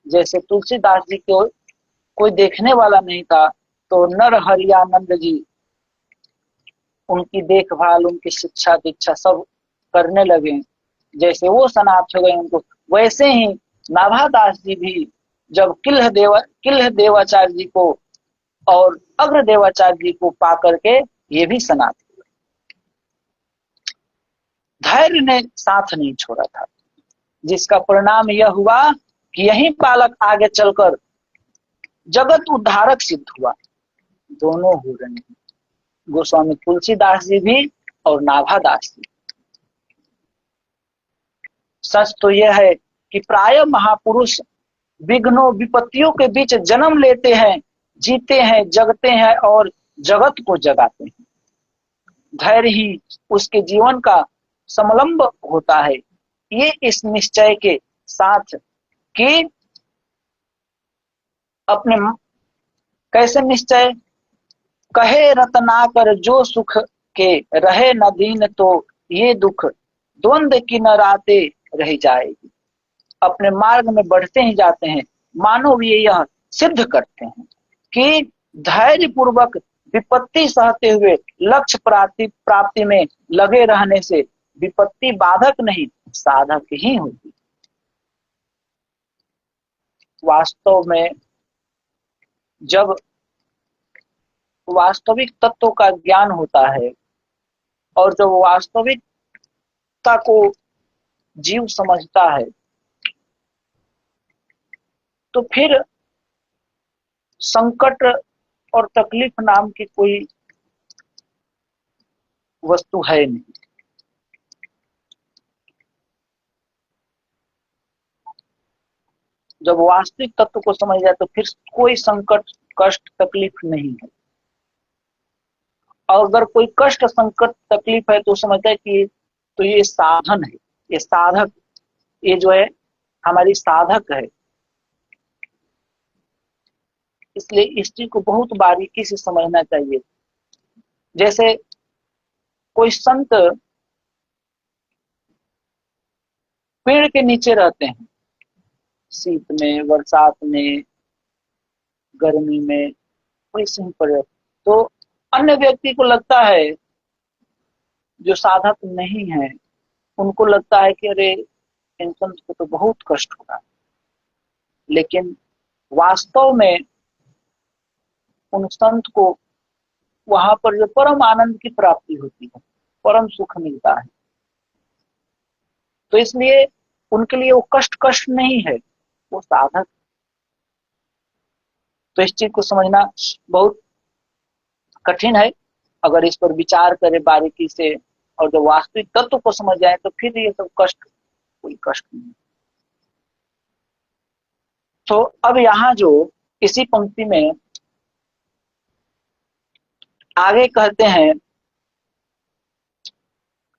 जैसे तुलसीदास जी को कोई देखने वाला नहीं था, तो नरहरियानंद जी उनकी देखभाल, उनकी शिक्षा दीक्षा सब करने लगे। जैसे वो सनाथ हो गए उनको, वैसे ही नाभादास जी भी जब किल्हदेवाचार्य जी को और अग्रदेवाचार्य जी को पा करके ये भी सनाथ हुए। धैर्य ने साथ नहीं छोड़ा था, जिसका परिणाम यह हुआ कि यही बालक आगे चलकर जगत उद्धारक सिद्ध हुआ। दोनों हो रहे हैं, गोस्वामी तुलसीदास जी भी और नाभादास जी। सच तो यह है कि प्राय महापुरुष विघ्नों विपत्तियों के बीच जन्म लेते हैं, जीते हैं, जगते हैं और जगत को जगाते हैं। धैर्य ही उसके जीवन का समलंब होता है। ये इस निश्चय के साथ कि अपने कैसे निश्चय, कहे रत्नाकर जो सुख के रहे न दीन, तो ये दुख द्वंद की न राते रह जाएगी। अपने मार्ग में बढ़ते ही जाते हैं। मानव ये यह सिद्ध करते हैं कि धैर्य पूर्वक विपत्ति सहते हुए लक्ष्य प्राप्ति में लगे रहने से विपत्ति बाधक नहीं साधक ही होती। वास्तव में जब वास्तविक तत्व का ज्ञान होता है और जब वास्तविकता को जीव समझता है तो फिर संकट और तकलीफ नाम की कोई वस्तु है नहीं। जब वास्तविक तत्व को समझ जाए तो फिर कोई संकट कष्ट तकलीफ नहीं है। और अगर कोई कष्ट संकट तकलीफ है तो समझता है कि तो ये साधन है, ये साधक, ये जो है हमारी साधक है। इसलिए इस चीज को बहुत बारीकी से समझना चाहिए। जैसे कोई संत पेड़ के नीचे रहते हैं, शीत में, बरसात में, गर्मी में, कोई सही पर, तो अन्य व्यक्ति को लगता है, जो साधक नहीं है उनको लगता है कि अरे इन संत को तो बहुत कष्ट हो रहा है। लेकिन वास्तव में उन संत को वहां पर जो परम आनंद की प्राप्ति होती है, परम सुख मिलता है। तो इसलिए उनके लिए वो कष्ट कष्ट नहीं है, वो साधक। तो इस चीज को समझना बहुत कठिन है। अगर इस पर विचार करें बारीकी से और जब वास्तविक तत्व को समझ जाए तो फिर ये सब कष्ट कोई कष्ट नहीं। तो अब यहाँ जो इसी पंक्ति में आगे कहते हैं,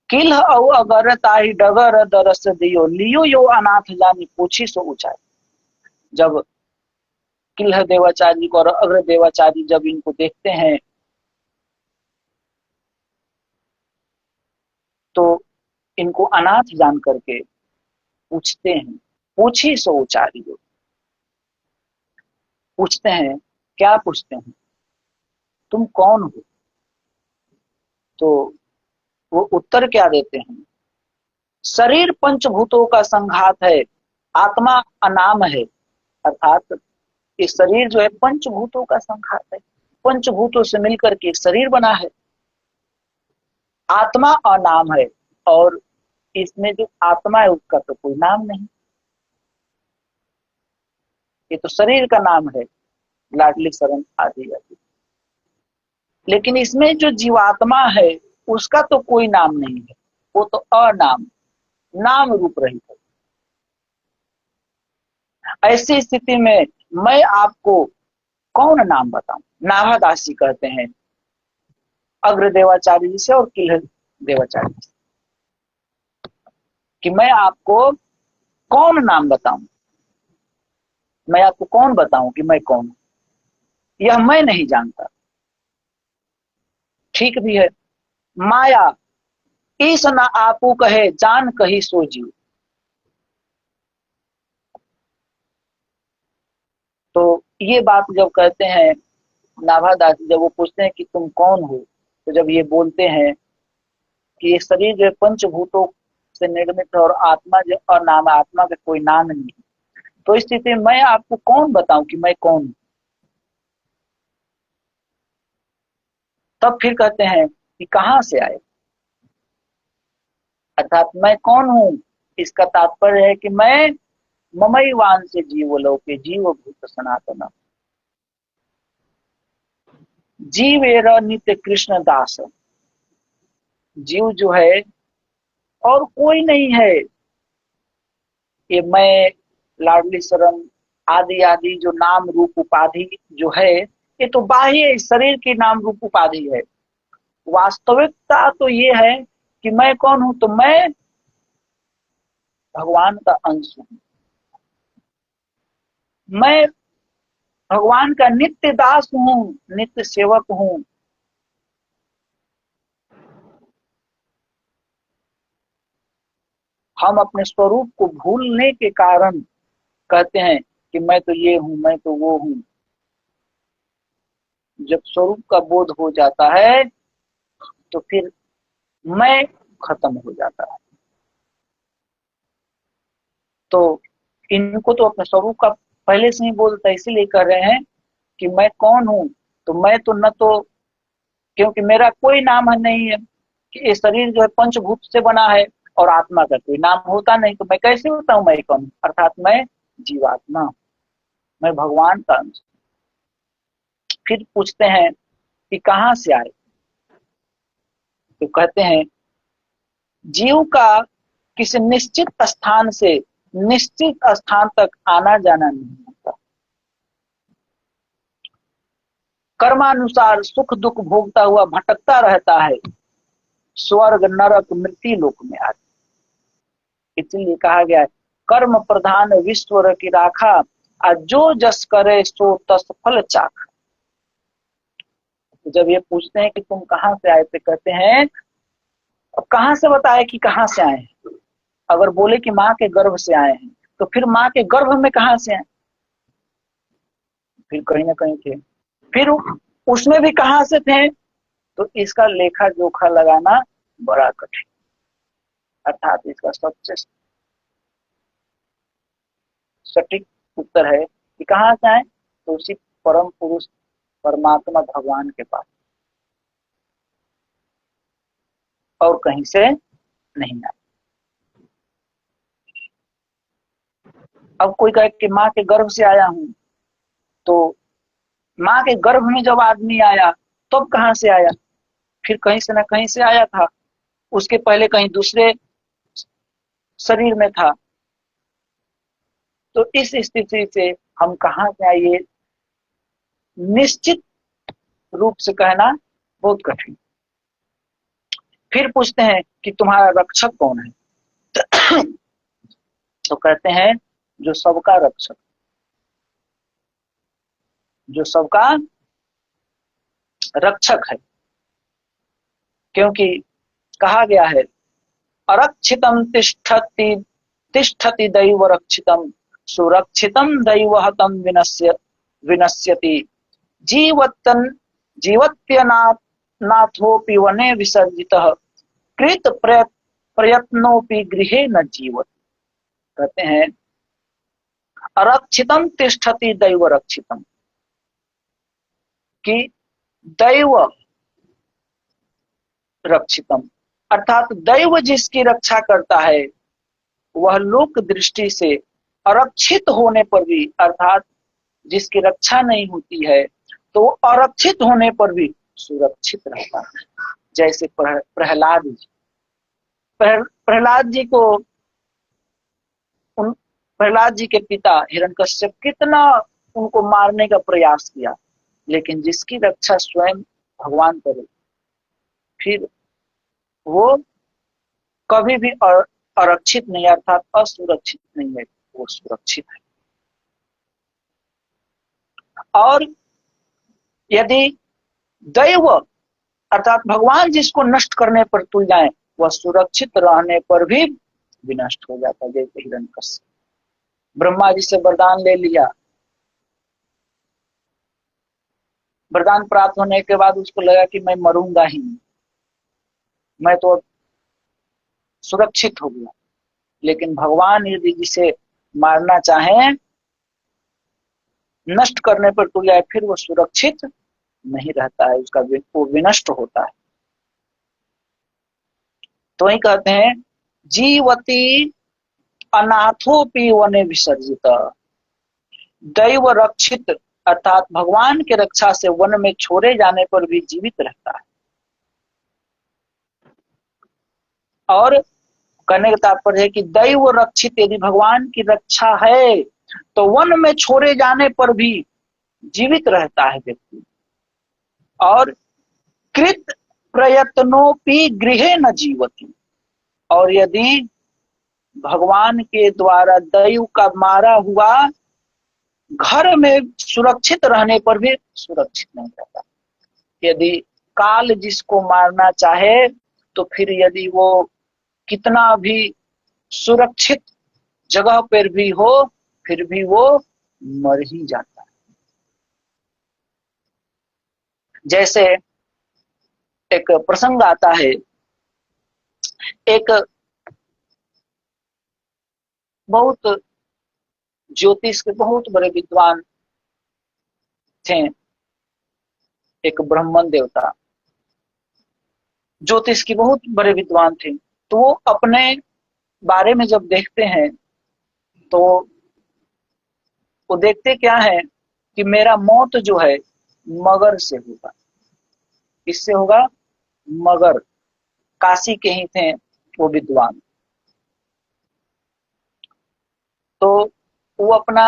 किल औ अगर ताही डगर दरस दियो लियो यो अनाथ जानी पूछी सो ऊंचाई। जब किल्ह देवाचार्य को और अग्र देवाचार्य जब इनको देखते हैं तो इनको अनाथ जान करके पूछते हैं, पूछी सो ऊंचाई। पूछते हैं, क्या पूछते हैं? तुम कौन हो? तो वो उत्तर क्या देते हैं? शरीर पंचभूतों का संघात है, आत्मा अनाम है। अर्थात ये शरीर जो है पंचभूतों का संघात है, पंचभूतों से मिलकर के एक शरीर बना है। आत्मा अनाम है, और इसमें जो आत्मा है उसका तो कोई नाम नहीं, ये तो शरीर का नाम है, लाडली शरण आदि आदि। लेकिन इसमें जो जीवात्मा है उसका तो कोई नाम नहीं है, वो तो अनाम, नाम रूप रहित है। ऐसी स्थिति में मैं आपको कौन नाम बताऊं? नाभादासी कहते हैं अग्र देवाचार्य जी से और किल्ह देवाचार्य जी से कि मैं आपको कौन नाम बताऊं, मैं आपको कौन बताऊं कि मैं कौन हूं? यह मैं नहीं जानता। ठीक भी है। माया ईस न आपू कहे जान कही सो जीव। तो ये बात जब कहते हैं नाभादास, जब वो पूछते हैं कि तुम कौन हो, तो जब ये बोलते हैं कि ये शरीर जो पंचभूतों से निर्मित है और आत्मा जो अनाम, आत्मा का कोई नाम नहीं, तो इस स्थिति में मैं आपको कौन बताऊं कि मैं कौन हूं? तब फिर कहते हैं कि कहां से आए, अर्थात मैं कौन हूं? इसका तात्पर्य है कि मैं ममैवान से जीवलोके जीव भूत सनातन, जीवेर नित्य कृष्ण दास। जीव जो है और कोई नहीं है, ये मैं, लाडली शरण आदि आदि जो नाम रूप उपाधि जो है, ये तो बाह्य शरीर की नाम रूप उपाधि है। वास्तविकता तो ये है कि मैं कौन हूं, तो मैं भगवान का अंश हूं। मैं भगवान का नित्य दास हूं, नित्य सेवक हूं। हम अपने स्वरूप को भूलने के कारण कहते हैं कि मैं तो ये हूं, मैं तो वो हूं। जब स्वरूप का बोध हो जाता है तो फिर मैं खत्म हो जाता है। तो इनको तो अपने स्वरूप का पहले से ही बोलता है, इसीलिए कह रहे हैं कि मैं कौन हूं। तो मैं तो न तो, क्योंकि मेरा कोई नाम है नहीं है कि ये शरीर जो है पंचभूत से बना है और आत्मा का कोई नाम होता नहीं, तो मैं कैसे बताऊं मैं कौन हूं? अर्थात मैं जीवात्मा, मैं भगवान का अंश। फिर पूछते हैं कि कहां से आए, तो कहते हैं जीव का किसी निश्चित स्थान से निश्चित स्थान तक आना जाना नहीं होता। कर्मानुसार सुख दुख भोगता हुआ भटकता रहता है स्वर्ग नरक मृत्यु लोक में आके। इसलिए कहा गया है कर्म प्रधान विश्व की राखा, जो जस करे सो तस फल चाखा। तो जब ये पूछते हैं कि तुम कहां से आए, थे कहते हैं अब कहां से बताए कि कहां से आए हैं। अगर बोले कि माँ के गर्भ से आए हैं, तो फिर माँ के गर्भ में कहां से आए? फिर कहीं ना कहीं थे, फिर उसमें भी कहां से थे? तो इसका लेखा जोखा लगाना बड़ा कठिन। अर्थात इसका सबसे सटीक उत्तर है कि कहां से आए, तो उसी परम पुरुष परमात्मा भगवान के पास, और कहीं से नहीं आए। अब कोई कहे कि माँ के गर्भ से आया हूं, तो माँ के गर्भ में जब आदमी आया तब कहां से आया? फिर कहीं से ना कहीं से आया था, उसके पहले कहीं दूसरे शरीर में था। तो इस स्थिति से हम कहां से आए ये निश्चित रूप से कहना बहुत कठिन। फिर पूछते हैं कि तुम्हारा रक्षक कौन है? तो कहते हैं जो सबका रक्षक, जो सबका रक्षक है। क्योंकि कहा गया है अरक्षितम तिष्ठति तिष्ठति दैव रक्षितम सुरक्षितम दैव हतम विनश्यति जीवतन जीवत्यनाथ नाथोपि वने विसर्जितः कृत प्रयत्नोपि गृहे न जीवत। कहते हैं अरक्षितम तिष्ठति दैव रक्षितम, कि दैव रक्षितम अर्थात दैव जिसकी रक्षा करता है वह लोक दृष्टि से अरक्षित होने पर भी, अर्थात जिसकी रक्षा नहीं होती है तो अरक्षित होने पर भी सुरक्षित रहता है। जैसे प्रहलाद जी, प्रहलाद जी को उन प्रहलाद जी के पिता हिरण्यकश्यप कितना उनको मारने का प्रयास किया, लेकिन जिसकी रक्षा स्वयं भगवान करे, फिर वो कभी भी आरक्षित नहीं, अर्थात असुरक्षित नहीं है, वो सुरक्षित है। और यदि दैव अर्थात भगवान जिसको नष्ट करने पर तुल जाए, वह सुरक्षित रहने पर भी विनष्ट हो जाता है। जैसे हिरण्यकश्यप ब्रह्मा जी से वरदान ले लिया, वरदान प्राप्त होने के बाद उसको लगा कि मैं मरूंगा ही नहीं, मैं तो सुरक्षित हो गया। लेकिन भगवान यदि जिसे मारना चाहे, नष्ट करने पर तुल जाए, फिर वो सुरक्षित नहीं रहता है, उसका वो विनष्ट होता है। तो ही कहते हैं जीवती अनाथोपि वने विसर्जित, दैव रक्षित अर्थात भगवान के रक्षा से वन में छोड़े जाने पर भी जीवित रहता है। और कहने का तात्पर्य है कि दैव रक्षित, यदि भगवान की रक्षा है तो वन में छोड़े जाने पर भी जीवित रहता है व्यक्ति। और कृत प्रयत्नोपि गृहे न जीवति, और यदि भगवान के द्वारा दैव का मारा हुआ घर में सुरक्षित रहने पर भी सुरक्षित नहीं रहता। यदि काल जिसको मारना चाहे, तो फिर यदि वो कितना भी सुरक्षित जगह पर भी हो फिर भी वो मर ही जाता है। जैसे एक प्रसंग आता है, एक बहुत ज्योतिष के बहुत बड़े विद्वान थे, एक ब्राह्मण देवता ज्योतिष की बहुत बड़े विद्वान थे। तो वो अपने बारे में जब देखते हैं तो वो देखते क्या है कि मेरा मौत जो है मगर से होगा। किससे होगा? मगर। काशी के ही थे वो विद्वान। तो वो अपना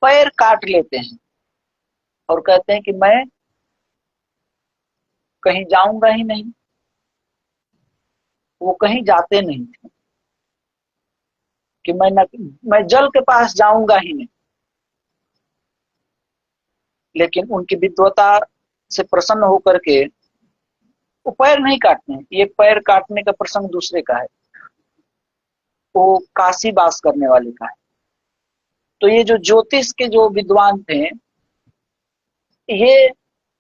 पैर काट लेते हैं और कहते हैं कि मैं कहीं जाऊंगा ही नहीं। वो कहीं जाते नहीं थे कि मैं जल के पास जाऊंगा ही नहीं। लेकिन उनकी विद्वता से प्रसन्न होकर के वो पैर नहीं काटते हैं। ये पैर काटने का प्रसंग दूसरे का है, वो काशी वास करने वाले का है। तो ये जो ज्योतिष के जो विद्वान थे, ये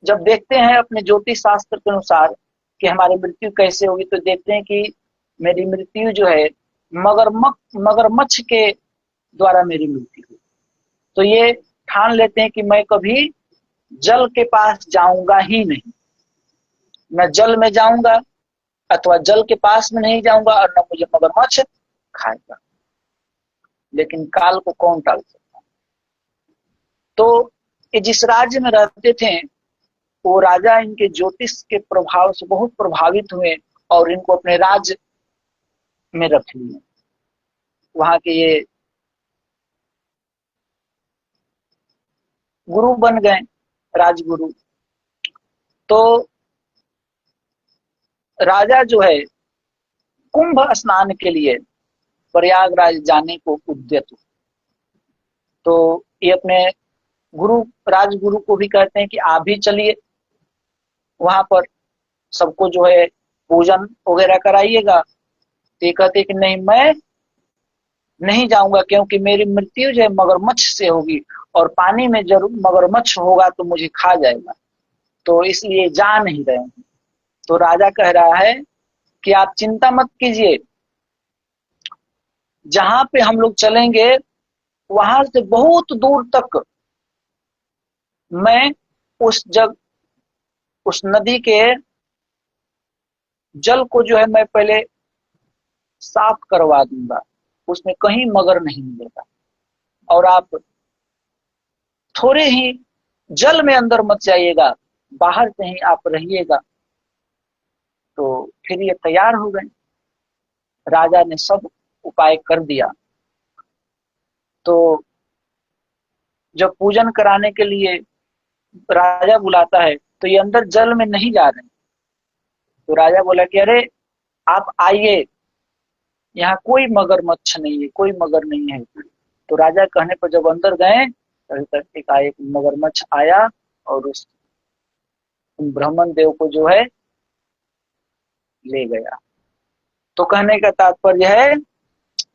जब देखते हैं अपने ज्योतिष शास्त्र के अनुसार कि हमारी मृत्यु कैसे होगी, तो देखते हैं कि मेरी मृत्यु जो है मगरमच्छ के द्वारा मेरी मृत्यु हुई। तो ये ठान लेते हैं कि मैं कभी जल के पास जाऊंगा ही नहीं। मैं जल में जाऊंगा अथवा जल के पास में नहीं जाऊंगा और न मुझे मगरमच्छ खाएगा। लेकिन काल को कौन टाल सकता? तो ये जिस राज्य में रहते थे वो राजा इनके ज्योतिष के प्रभाव से बहुत प्रभावित हुए और इनको अपने राज्य में रख लिए। वहां के ये गुरु बन गए, राजगुरु। तो राजा जो है कुंभ स्नान के लिए प्रयागराज जाने को उद्यत हुए। तो ये अपने गुरु राजगुरु को भी कहते हैं कि आप भी चलिए, वहां पर सबको जो है पूजन वगैरह कराइएगा। तो ये कहते हैं कि नहीं, मैं नहीं जाऊंगा क्योंकि मेरी मृत्यु जो है मगरमच्छ से होगी और पानी में जरूर मगरमच्छ होगा तो मुझे खा जाएगा, तो इसलिए जा नहीं रहे हैं। तो राजा कह रहा है कि आप चिंता मत कीजिए, जहां पे हम लोग चलेंगे वहां से बहुत दूर तक मैं उस नदी के जल को जो है मैं पहले साफ करवा दूंगा, उसमें कहीं मगर नहीं मिलेगा। और आप थोड़े ही जल में अंदर मत जाइएगा, बाहर से ही आप रहिएगा। तो फिर ये तैयार हो गए। राजा ने सब उपाय कर दिया। तो जब पूजन कराने के लिए राजा बुलाता है तो ये अंदर जल में नहीं जा रहे। तो राजा बोला कि अरे आप आइए, यहाँ कोई मगरमच्छ नहीं है, कोई मगर नहीं है। तो राजा कहने पर जब अंदर गए तब एक मगरमच्छ आया और उस ब्राह्मण देव को जो है ले गया। तो कहने का तात्पर्य है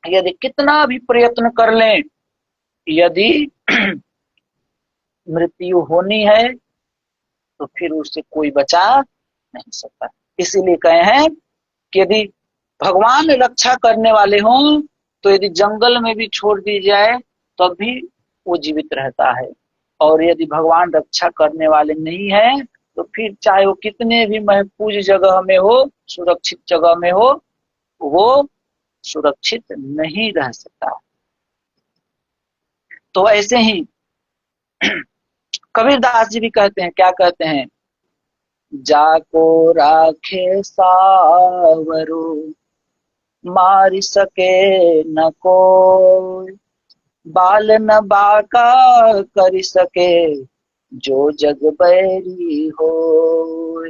यदि कितना भी प्रयत्न कर लें, यदि मृत्यु होनी है तो फिर उससे कोई बचा नहीं सकता। इसीलिए कहे हैं कि यदि भगवान रक्षा करने वाले हों तो यदि जंगल में भी छोड़ दी जाए तब भी वो जीवित रहता है, और यदि भगवान रक्षा करने वाले नहीं है तो फिर चाहे वो कितने भी महफूज जगह में हो, सुरक्षित जगह में हो, वो सुरक्षित नहीं रह सकता। तो ऐसे ही कबीरदास जी भी कहते हैं, क्या कहते हैं? जाको राखे सावरो मार सके न कोई, बाल न बाका कर सके जो जग बैरी हो।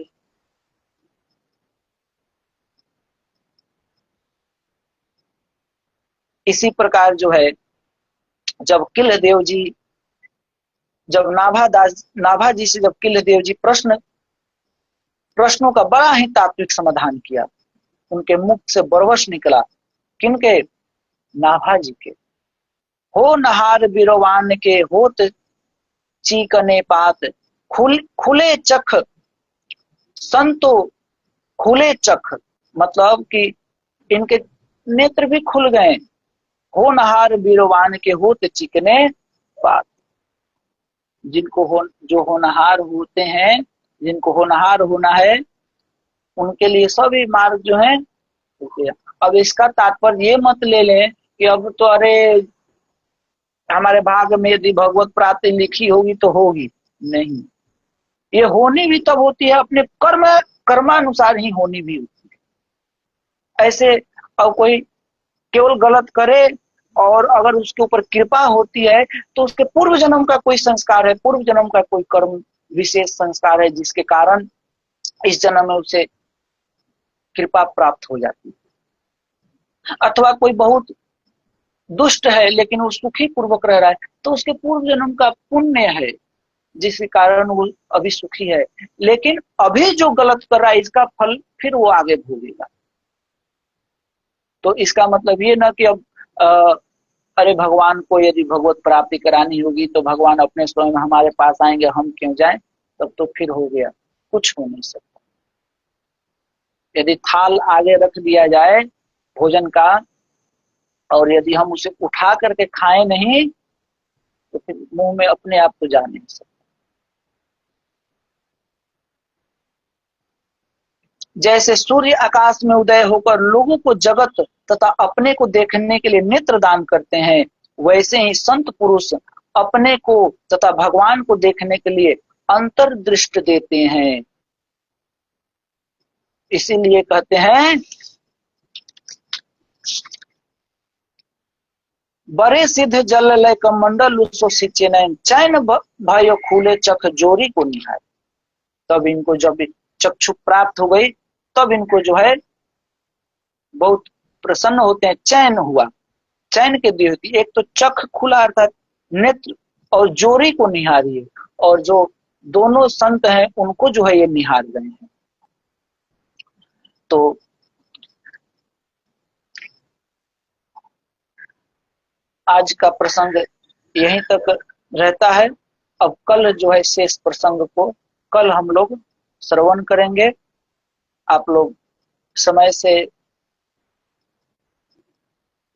इसी प्रकार जो है जब किलदेव जी जब नाभा जी से जब किलदेव जी प्रश्नों का बड़ा ही तात्विक समाधान किया, उनके मुख से बरवश निकला। किनके? नाभाजी के। हो नहार बिरवान के होत चीकने पात, खुले चख संतो खुले चख, मतलब कि इनके नेत्र भी खुल गए। हो नहार बीरवान के होत चिकने पात, जो होनहार होते हैं, जिनको होनहार होना है, उनके लिए सभी मार्ग जो है। अब इसका तात्पर्य ये मत ले लें कि अब तो अरे हमारे भाग में यदि भगवत प्राप्ति लिखी होगी तो होगी, नहीं। ये होनी भी तब होती है अपने कर्मानुसार ही होनी भी होती है। ऐसे अब कोई केवल गलत करे और अगर उसके ऊपर कृपा होती है तो उसके पूर्व जन्म का कोई संस्कार है, पूर्व जन्म का कोई कर्म विशेष संस्कार है, जिसके कारण इस जन्म में उसे कृपा प्राप्त हो जाती है। अथवा कोई बहुत दुष्ट है लेकिन वो सुखी पूर्वक रह रहा है, तो उसके पूर्व जन्म का पुण्य है जिसके कारण वो अभी सुखी है। लेकिन अभी जो गलत कर रहा है इसका फल फिर वो आगे भोगेगा। तो इसका मतलब ये ना कि अब अरे भगवान को यदि भगवत प्राप्ति करानी होगी तो भगवान अपने स्वयं हमारे पास आएंगे, हम क्यों जाएं, तब तो फिर हो गया, कुछ हो नहीं सकता। यदि थाल आगे रख दिया जाए भोजन का और यदि हम उसे उठा करके खाएं नहीं तो फिर मुंह में अपने आप तो जा नहीं सकता। जैसे सूर्य आकाश में उदय होकर लोगों को जगत तथा अपने को देखने के लिए नेत्र दान करते हैं, वैसे ही संत पुरुष अपने को तथा भगवान को देखने के लिए अंतर्दृष्टि देते हैं। इसीलिए कहते हैं बड़े सिद्ध जल लय कमंडल उसो सिंचन, चैन भयो खुले चख जोरी को निहार। तब इनको जब चक्षु प्राप्त हो गई तब इनको जो है बहुत प्रसन्न होते हैं, चैन हुआ, चैन के दी होती। एक तो चख खुला अर्थात नेत्र, और जोरी को निहारिए, और जो दोनों संत हैं उनको जो है ये निहार रहे हैं। तो आज का प्रसंग यहीं तक रहता है। अब कल जो है शेष प्रसंग को कल हम लोग श्रवण करेंगे। आप लोग समय से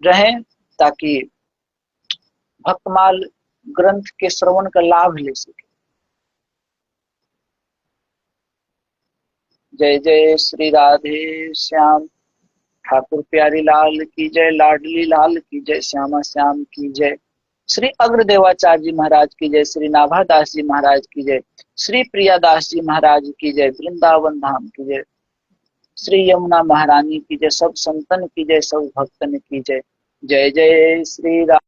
रहें ताकि भक्तमाल ग्रंथ के श्रवण का लाभ ले सके। जय जय श्री राधे श्याम ठाकुर प्यारी लाल की जय, लाडली लाल की जय, श्यामा श्याम की जय, श्री अग्रदेवाचार्य जी महाराज की जय, श्री नाभादास जी महाराज की जय, श्री प्रियादास जी महाराज की जय, वृंदावन धाम की जय, श्री यमुना महारानी की जय, सब संतन की जय, सब भक्तन की जय। जय जय श्री राम।